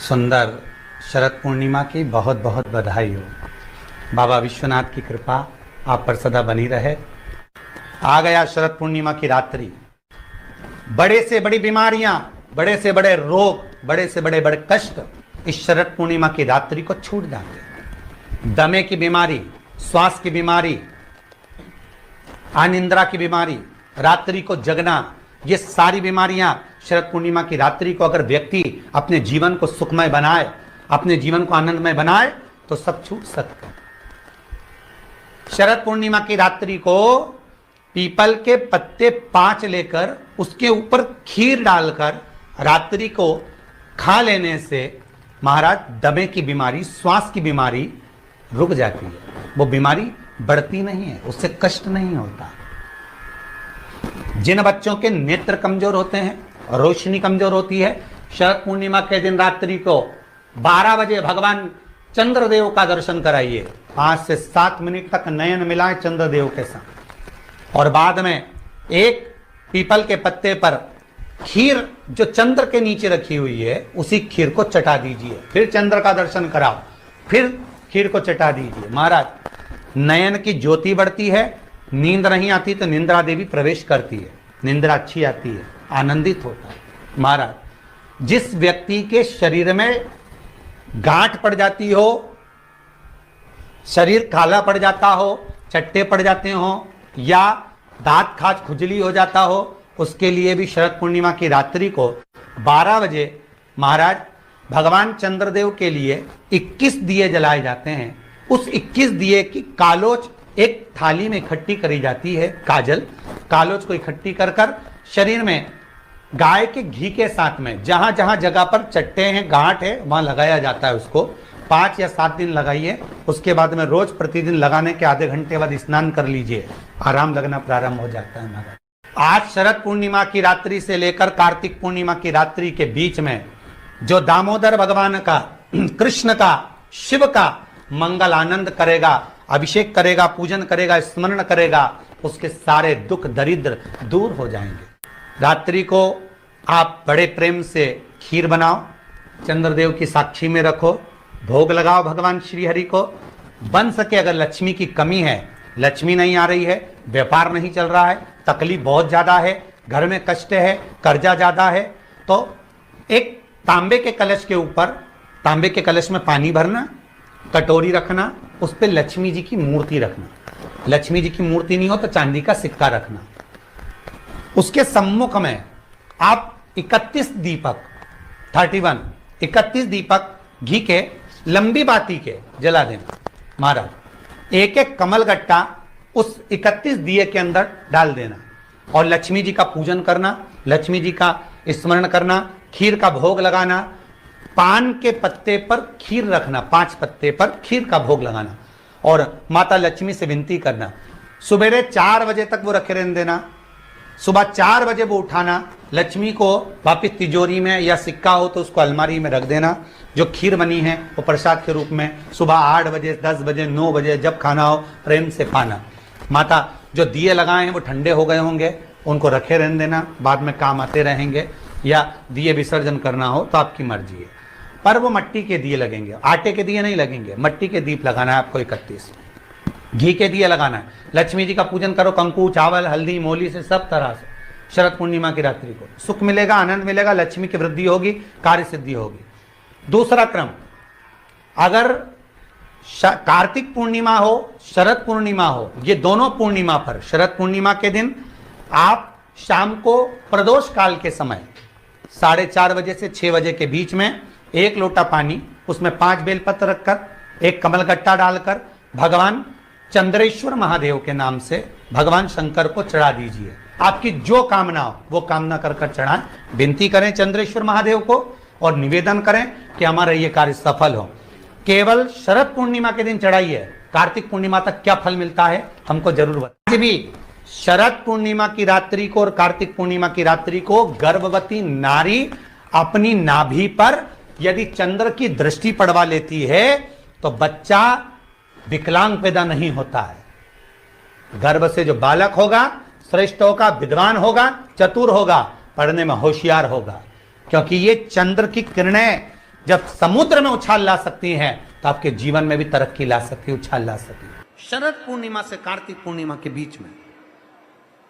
सुंदर शरद पूर्णिमा की बहुत बहुत बधाई हो। बाबा विश्वनाथ की कृपा आप पर सदा बनी रहे। आ गया शरद पूर्णिमा की रात्रि। बड़े से बड़ी बीमारियां, बड़े से बड़े रोग, बड़े से बड़े बड़े कष्ट इस शरद पूर्णिमा की रात्रि को छूट जाते हैं। दमे की बीमारी, श्वास की बीमारी, अनिद्रा की बीमारी, रात्रि को जगना, ये सारी बीमारियां शरद पूर्णिमा की रात्रि को अगर व्यक्ति अपने जीवन को सुखमय बनाए, अपने जीवन को आनंदमय बनाए तो सब छूट सकते हैं। शरद पूर्णिमा की रात्रि को पीपल के पत्ते 5 लेकर उसके ऊपर खीर डालकर रात्रि को खा लेने से महाराज दमे की बीमारी, श्वास की बीमारी रुक जाती है। वो बीमारी बढ़ती नहीं है, उससे कष्ट नहीं होता। जिन बच्चों के नेत्र कमजोर होते हैं, रोशनी कमजोर होती है, शरद पूर्णिमा के दिन रात्रि को 12 बजे भगवान चंद्रदेव का दर्शन कराइए। 5 से 7 मिनट तक नयन मिलाएं चंद्रदेव के साथ और बाद में एक पीपल के पत्ते पर खीर जो चंद्र के नीचे रखी हुई है उसी खीर को चटा दीजिए। फिर चंद्र का दर्शन कराओ, फिर खीर को चटा दीजिए। महाराज नयन की ज्योति बढ़ती है। नींद नहीं आती तो निंद्रा देवी प्रवेश करती है, निंद्रा अच्छी आती है, आनंदित होता है। महाराज जिस व्यक्ति के शरीर में गांठ पड़ जाती हो, शरीर काला पड़ जाता हो, चट्टे पड़ जाते हो या दांत खाज खुजली हो जाता हो, उसके लिए भी शरद पूर्णिमा की रात्रि को 12 बजे महाराज भगवान चंद्रदेव के लिए 21 दिए जलाए जाते हैं। उस 21 दिए की कालोच एक थाली में इकट्ठी करी जाती है। कालोच को इकट्ठी कर कर शरीर में गाय के घी के साथ में जहां जहां जगह पर चट्टे हैं, गांठ है, वहां लगाया जाता है। उसको 5 या 7 दिन लगाइए। उसके बाद में रोज प्रतिदिन लगाने के आधे घंटे बाद स्नान कर लीजिए, आराम लगना प्रारंभ हो जाता है। महाराज आज शरद पूर्णिमा की रात्रि से लेकर कार्तिक पूर्णिमा की रात्रि के बीच में जो दामोदर भगवान का, कृष्ण का, शिव का मंगल आनंद करेगा, अभिषेक करेगा, पूजन करेगा, स्मरण करेगा, उसके सारे दुख दरिद्र दूर हो जाएंगे। रात्रि को आप बड़े प्रेम से खीर बनाओ, चंद्रदेव की साक्षी में रखो, भोग लगाओ भगवान श्री हरि को। बन सके अगर लक्ष्मी की कमी है, लक्ष्मी नहीं आ रही है, व्यापार नहीं चल रहा है, तकलीफ बहुत ज्यादा है, घर में कष्ट है, कर्जा ज्यादा है, तो एक तांबे के कलश के ऊपर, तांबे के कलश में पानी भरना, कटोरी रखना, उस पर लक्ष्मी जी की मूर्ति रखना। लक्ष्मी जी की मूर्ति नहीं हो तो चांदी का सिक्का रखना। उसके सम्मुख में आप 31 दीपक 31 दीपक घी के लंबी बाती के जला देना। महाराज एक एक कमल गट्टा उस 31 दिए के अंदर डाल देना और लक्ष्मी जी का पूजन करना, लक्ष्मी जी का स्मरण करना, खीर का भोग लगाना, पान के पत्ते पर खीर रखना, 5 पत्ते पर खीर का भोग लगाना और माता लक्ष्मी से विनती करना। सुबह 4 बजे तक वो रखे रहने देना, सुबह 4 बजे वो उठाना, लक्ष्मी को वापिस तिजोरी में या सिक्का हो तो उसको अलमारी में रख देना। जो खीर बनी है वो प्रसाद के रूप में सुबह 8 बजे, 10 बजे, 9 बजे जब खाना हो प्रेम से पाना। माता जो दिए लगाए हैं वो ठंडे हो गए होंगे, उनको रखे रहने देना, बाद में काम आते रहेंगे, या दिए विसर्जन करना हो तो आपकी मर्जी है। पर वो मिट्टी के दिए लगेंगे, आटे के दिए नहीं लगेंगे, मिट्टी के दीप लगाना है आपको। 31 घी के दिए लगाना है। लक्ष्मी जी का पूजन करो, कंकु, चावल, हल्दी, मोली से, सब तरह से। शरद पूर्णिमा की रात्रि को सुख मिलेगा, आनंद मिलेगा, लक्ष्मी की वृद्धि होगी, कार्य सिद्धि होगी। दूसरा क्रम, अगर कार्तिक पूर्णिमा हो, शरद पूर्णिमा हो, ये दोनों पूर्णिमा पर शरद पूर्णिमा के दिन आप शाम को प्रदोष काल के समय 4:30 बजे से 6 बजे के बीच में 1 लोटा पानी, उसमें 5 बेलपत्र रखकर, 1 कमलगट्टा डालकर भगवान चंद्रेश्वर महादेव के नाम से भगवान शंकर को चढ़ा दीजिए। आपकी जो कामना हो वो कामना कर कर चढ़ाएं, विनती करें चंद्रेश्वर महादेव को और निवेदन करें कि हमारा ये कार्य सफल हो। केवल शरद पूर्णिमा के दिन चढ़ाइए, कार्तिक पूर्णिमा तक क्या फल मिलता है हमको जरूर बताइए। भी शरद पूर्णिमा की रात्रि को और कार्तिक पूर्णिमा की रात्रि को गर्भवती नारी अपनी नाभि पर यदि चंद्र की दृष्टि पड़वा लेती है तो बच्चा विकलांग पैदा नहीं होता है। गर्भ से जो बालक होगा श्रेष्ठ होगा, विद्वान होगा, चतुर होगा, पढ़ने में होशियार होगा, क्योंकि ये चंद्र की किरणें जब समुद्र में उछाल ला सकती हैं तो आपके जीवन में भी तरक्की ला सकती है, उछाल ला सकती है। शरद पूर्णिमा से कार्तिक पूर्णिमा के बीच में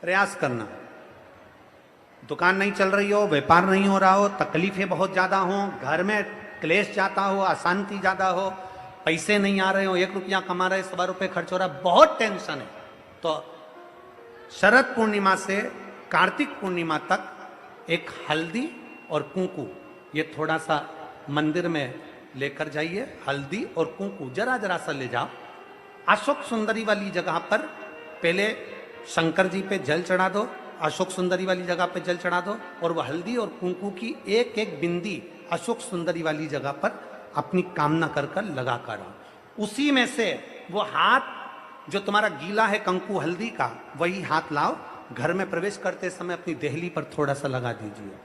प्रयास करना। दुकान नहीं चल रही हो, व्यापार नहीं हो रहा हो, तकलीफें बहुत ज्यादा हो, घर में क्लेश जाता हो, अशांति ज्यादा हो, पैसे नहीं आ रहे हो, 1 रुपया कमा रहे 1.25 रुपये खर्च हो रहा है, बहुत टेंशन है, तो शरद पूर्णिमा से कार्तिक पूर्णिमा तक एक हल्दी और कुंकू ये थोड़ा सा मंदिर में लेकर जाइए। हल्दी और कुंकू जरा जरा सा ले जाओ, अशोक सुंदरी वाली जगह पर पहले शंकर जी पे जल चढ़ा दो, अशोक सुंदरी वाली जगह पे जल चढ़ा दो, और वह हल्दी और कुंकू की एक एक बिंदी अशोक सुंदरी वाली जगह पर अपनी कामना कर कर लगा कर आओ। उसी में से वो हाथ जो तुम्हारा गीला है कंकु हल्दी का, वही हाथ लाओ, घर में प्रवेश करते समय अपनी देहली पर थोड़ा सा लगा दीजिए।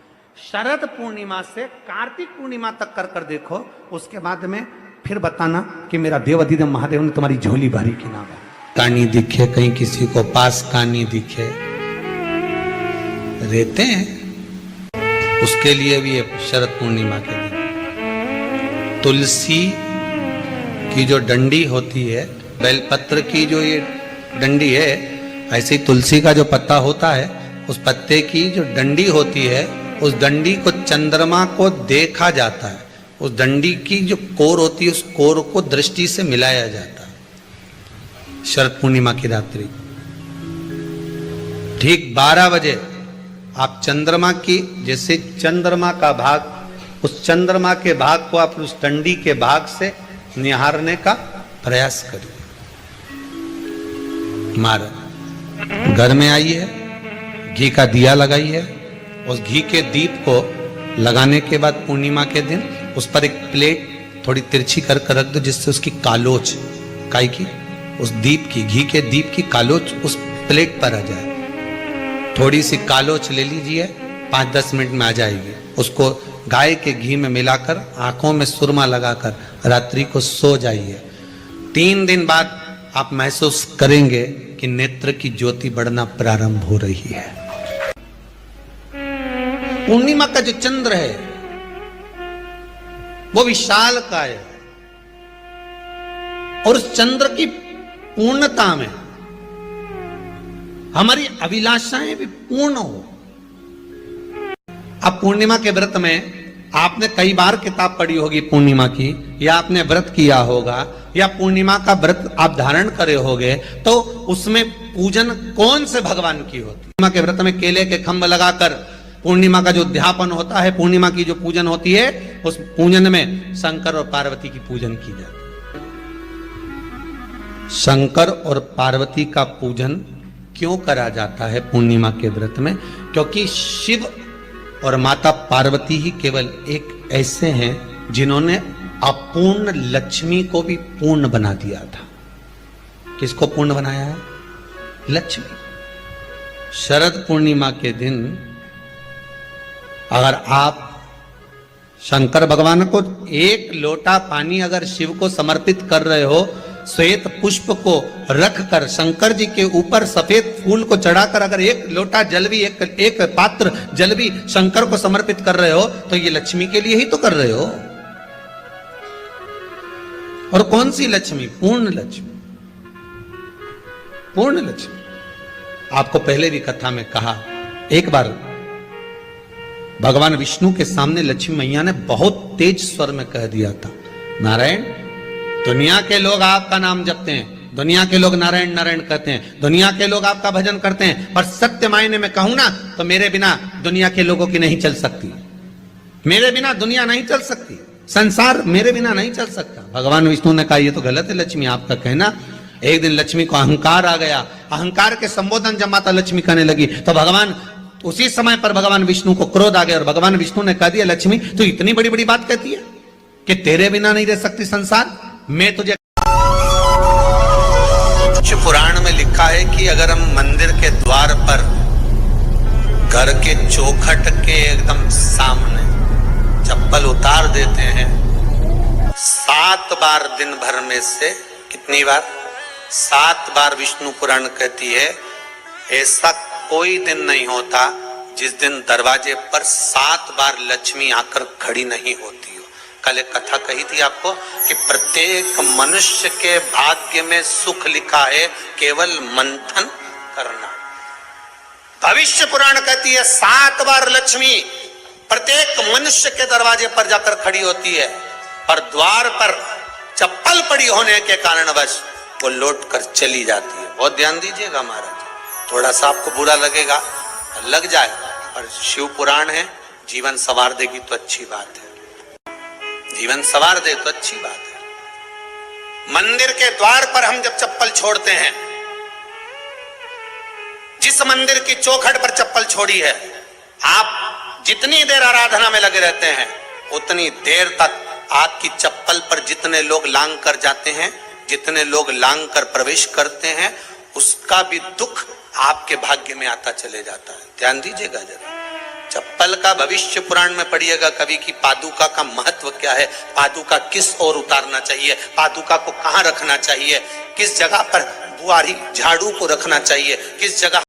शरद पूर्णिमा से कार्तिक पूर्णिमा तक कर कर देखो, उसके बाद में फिर बताना कि मेरा देव अधिदेव महादेव ने तुम्हारी झोली भरी कि ना भरी। कहानी दिखे कहीं किसी को पास कहानी दिखे, रहते हैं उसके लिए भी शरद पूर्णिमा के दिन तुलसी की जो डंडी होती है, बेलपत्र की जो ये डंडी है, ऐसे ही तुलसी का जो पत्ता होता है, उस पत्ते की जो डंडी होती है, उस डंडी को चंद्रमा को देखा जाता है, उस डंडी की जो कोर होती है उस कोर को दृष्टि से मिलाया जाता है। शरद पूर्णिमा की रात्रि ठीक 12 बजे आप चंद्रमा की, जैसे चंद्रमा का भाग, उस चंद्रमा के भाग को आप उस डंडी के भाग से निहारने का प्रयास करिए। मारा घर में आई है, घी का दिया लगाई है, उस घी के दीप को लगाने के बाद पूर्णिमा के दिन उस पर एक प्लेट थोड़ी तिरछी कर रख दो, जिससे उसकी कालोच काई की, उस दीप की, घी के दीप की कालोच उस प्लेट पर आ जाए। थोड़ी सी कालोच ले लीजिए, 5-10 मिनट में आ जाएगी। उसको गाय के घी में मिलाकर आंखों में सुरमा लगाकर रात्रि को सो जाइए। 3 दिन बाद आप महसूस करेंगे कि नेत्र की ज्योति बढ़ना प्रारंभ हो रही है। पूर्णिमा का जो चंद्र है वो विशाल का है, और उस चंद्र की पूर्णता में हमारी अभिलाषाएं भी पूर्ण हो। अब पूर्णिमा के व्रत में आपने कई बार किताब पढ़ी होगी पूर्णिमा की, या आपने व्रत किया होगा, या पूर्णिमा का व्रत आप धारण करे होगे, तो उसमें पूजन कौन से भगवान की होती? पूर्णिमा के व्रत में केले के खंभ लगाकर पूर्णिमा का जो उद्यापन होता है, पूर्णिमा की जो पूजन होती है, उस पूजन में शंकर और पार्वती की पूजन की जाती है। शंकर और पार्वती का पूजन क्यों करा जाता है पूर्णिमा के व्रत में? क्योंकि शिव और माता पार्वती ही केवल एक ऐसे हैं जिन्होंने अपूर्ण लक्ष्मी को भी पूर्ण बना दिया था। किसको पूर्ण बनाया है? लक्ष्मी। शरद पूर्णिमा के दिन अगर आप शंकर भगवान को 1 लोटा पानी अगर शिव को समर्पित कर रहे हो, श्वेत पुष्प को रखकर शंकर जी के ऊपर सफेद फूल को चढ़ाकर अगर 1 लोटा जल भी, एक पात्र जल भी शंकर को समर्पित कर रहे हो, तो ये लक्ष्मी के लिए ही तो कर रहे हो। और कौन सी लक्ष्मी? पूर्ण लक्ष्मी। पूर्ण लक्ष्मी। आपको पहले भी कथा में कहा, एक बार भगवान विष्णु के सामने लक्ष्मी मैया ने बहुत तेज स्वर में कह दिया था, नारायण, दुनिया के लोग आपका नाम जपते हैं, दुनिया के लोग नारायण नारायण कहते हैं, दुनिया के लोग आपका भजन करते हैं, पर सत्य मायने में कहूं ना तो मेरे बिना दुनिया के लोगों की नहीं चल सकती, मेरे बिना दुनिया नहीं चल सकती, संसार मेरे बिना नहीं चल सकता। भगवान विष्णु ने कहा ये तो गलत है लक्ष्मी आपका कहना। एक दिन लक्ष्मी को अहंकार आ गया, अहंकार के संबोधन जब माता लक्ष्मी करने लगी तो भगवान, उसी समय पर भगवान विष्णु को क्रोध आ गया, और भगवान विष्णु ने कह दिया, लक्ष्मी तू इतनी बड़ी बड़ी बात कहती है कि तेरे बिना नहीं रह सकती संसार, मैं तुझे। पुराण में लिखा है कि अगर हम मंदिर के द्वार पर घर के चौखट के एकदम सामने चप्पल उतार देते हैं, 7 बार दिन भर में से, कितनी बार? 7 बार विष्णु पुराण कहती है ऐसा कोई दिन नहीं होता जिस दिन दरवाजे पर 7 बार लक्ष्मी आकर खड़ी नहीं होती हो। कल एक कथा कही थी आपको कि प्रत्येक मनुष्य के भाग्य में सुख लिखा है, केवल मंथन करना। भविष्य पुराण कहती है 7 बार लक्ष्मी प्रत्येक मनुष्य के दरवाजे पर जाकर खड़ी होती है, और द्वार पर चप्पल पड़ी होने के कारणवश वो लौट कर चली जाती है। बहुत ध्यान दीजिएगा महाराज, थोड़ा सा आपको बुरा लगेगा, लग जाए, पर शिव पुराण है, जीवन संवार देगी तो अच्छी बात है, जीवन संवार दे तो अच्छी बात है। मंदिर के द्वार पर हम जब चप्पल छोड़ते हैं, जिस मंदिर की चौखट पर चप्पल छोड़ी है, आप जितनी देर आराधना में लगे रहते हैं उतनी देर तक आपकी चप्पल पर जितने लोग लांग कर जाते हैं, जितने लोग लांग कर प्रवेश करते हैं, उसका भी दुख आपके भाग्य में आता चले जाता है। ध्यान दीजिएगा जरा, चप्पल का भविष्य पुराण में पढ़िएगा कभी कि पादुका का महत्व क्या है, पादुका किस ओर उतारना चाहिए, पादुका को कहां रखना चाहिए, किस जगह पर बुआरी झाड़ू को रखना चाहिए, किस जगह